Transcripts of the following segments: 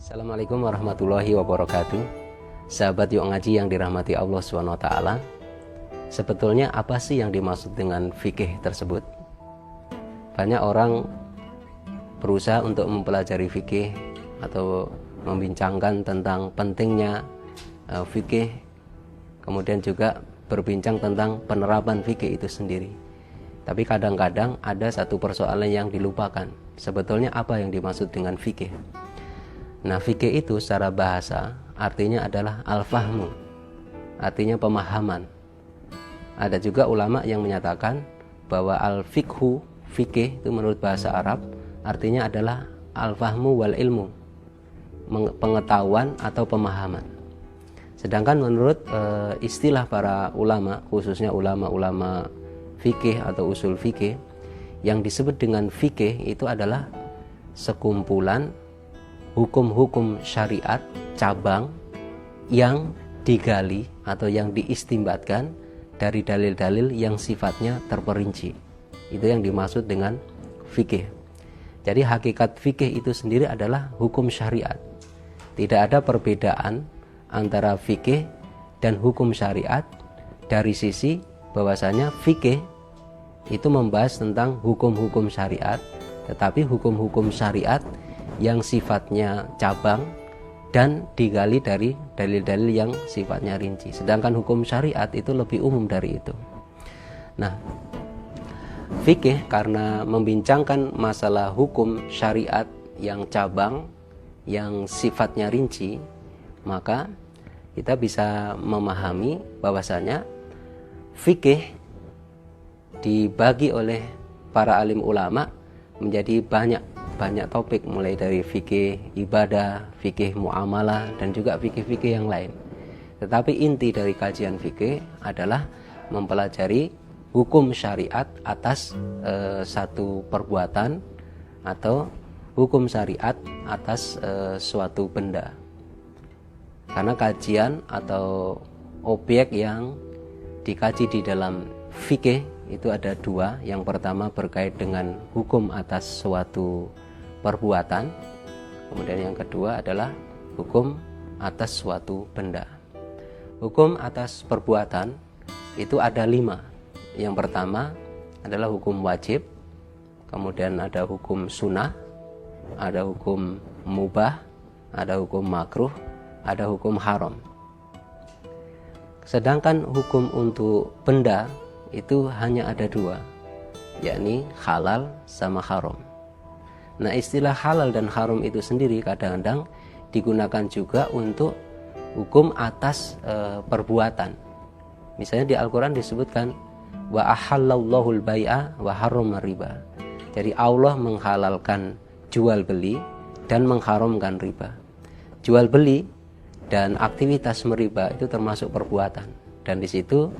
Assalamualaikum warahmatullahi wabarakatuh. Sahabat Yuk Ngaji yang dirahmati Allah SWT. Sebetulnya apa sih yang dimaksud dengan fikih tersebut? Banyak orang berusaha untuk mempelajari fikih atau membincangkan tentang pentingnya fikih, kemudian juga berbincang tentang penerapan fikih itu sendiri. Tapi kadang-kadang ada satu persoalan yang dilupakan. Sebetulnya apa yang dimaksud dengan fikih? Nah, fikih itu secara bahasa artinya adalah al-fahmu, artinya pemahaman. Ada juga ulama yang menyatakan bahwa al-fiqhu, fikih itu menurut bahasa Arab artinya adalah al-fahmu wal ilmu, pengetahuan atau pemahaman. Sedangkan menurut istilah para ulama, khususnya ulama-ulama fikih atau usul fikih, yang disebut dengan fikih itu adalah sekumpulan hukum-hukum syariat cabang yang digali atau yang diistimbatkan dari dalil-dalil yang sifatnya terperinci. Itu yang dimaksud dengan fikih. Jadi hakikat fikih itu sendiri adalah hukum syariat. Tidak ada perbedaan antara fikih dan hukum syariat dari sisi bahwasanya fikih itu membahas tentang hukum-hukum syariat, tetapi hukum-hukum syariat yang sifatnya cabang dan digali dari dalil-dalil yang sifatnya rinci. Sedangkan hukum syariat itu lebih umum dari itu. Nah, fikih karena membincangkan masalah hukum syariat yang cabang, yang sifatnya rinci, maka kita bisa memahami bahwasanya fikih dibagi oleh para alim ulama menjadi banyak topik, mulai dari fikih ibadah, fikih muamalah, dan juga fikih-fikih yang lain. Tetapi inti dari kajian fikih adalah mempelajari hukum syariat atas satu perbuatan atau hukum syariat atas suatu benda. Karena kajian atau objek yang dikaji di dalam fikih itu ada dua. Yang pertama berkait dengan hukum atas suatu perbuatan, kemudian yang kedua adalah hukum atas suatu benda. Hukum atas perbuatan itu ada 5. Yang pertama adalah hukum wajib, kemudian ada hukum sunnah, ada hukum mubah, ada hukum makruh, ada hukum haram. Sedangkan hukum untuk benda itu hanya ada 2, yakni halal sama haram. Nah, istilah halal dan haram itu sendiri kadang-kadang digunakan juga untuk hukum atas perbuatan. Misalnya di Al-Quran disebutkan wa ahallallahu al-bai'a wa harrama riba. Jadi Allah menghalalkan jual beli dan mengharamkan riba. Jual beli dan aktivitas meriba itu termasuk perbuatan, dan di situ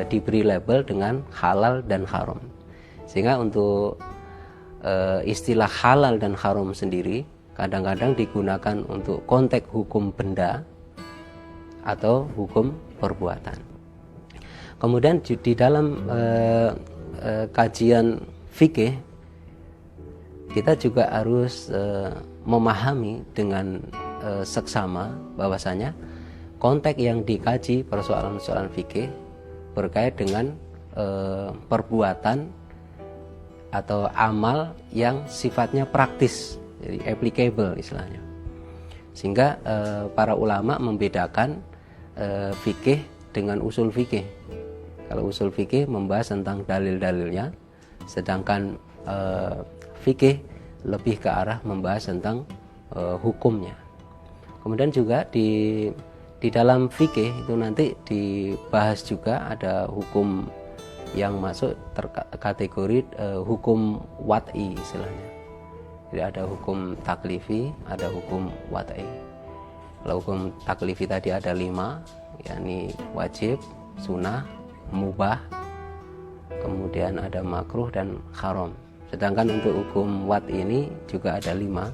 diberi label dengan halal dan haram. Sehingga untuk istilah halal dan haram sendiri kadang-kadang digunakan untuk konteks hukum benda atau hukum perbuatan. Kemudian di dalam kajian fikih kita juga harus memahami dengan seksama bahwasanya konteks yang dikaji persoalan-persoalan fikih berkait dengan perbuatan atau amal yang sifatnya praktis, jadi applicable istilahnya. Sehingga para ulama membedakan fikih dengan usul fikih. Kalau usul fikih membahas tentang dalil-dalilnya, sedangkan fikih lebih ke arah membahas tentang hukumnya. Kemudian juga di dalam fikih itu nanti dibahas juga ada hukum yang masuk kategori hukum wat'i istilahnya. Jadi ada hukum taklifi, ada hukum wat'i. Kalau hukum taklifi tadi ada 5, yakni wajib, sunnah, mubah, kemudian ada makruh dan haram. Sedangkan untuk hukum wat'i ini juga ada 5.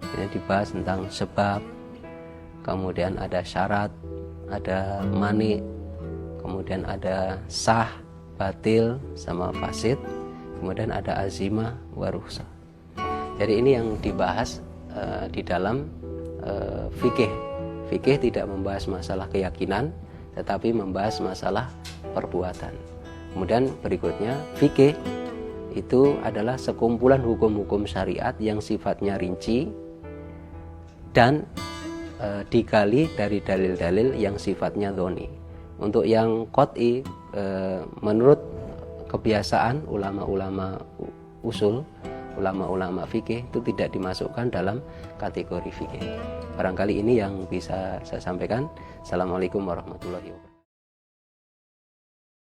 Ini dibahas tentang sebab, kemudian ada syarat, ada mani, kemudian ada sah, batil sama fasid, kemudian ada azimah wa rukhsah. Jadi ini yang dibahas di dalam fikih. Fikih tidak membahas masalah keyakinan, tetapi membahas masalah perbuatan. Kemudian berikutnya, fikih itu adalah sekumpulan hukum-hukum syariat yang sifatnya rinci dan digali dari dalil-dalil yang sifatnya dhoni. Untuk yang qat'i, menurut kebiasaan ulama-ulama usul, ulama-ulama fikih itu tidak dimasukkan dalam kategori fikih. Barangkali ini yang bisa saya sampaikan. Assalamualaikum warahmatullahi wabarakatuh.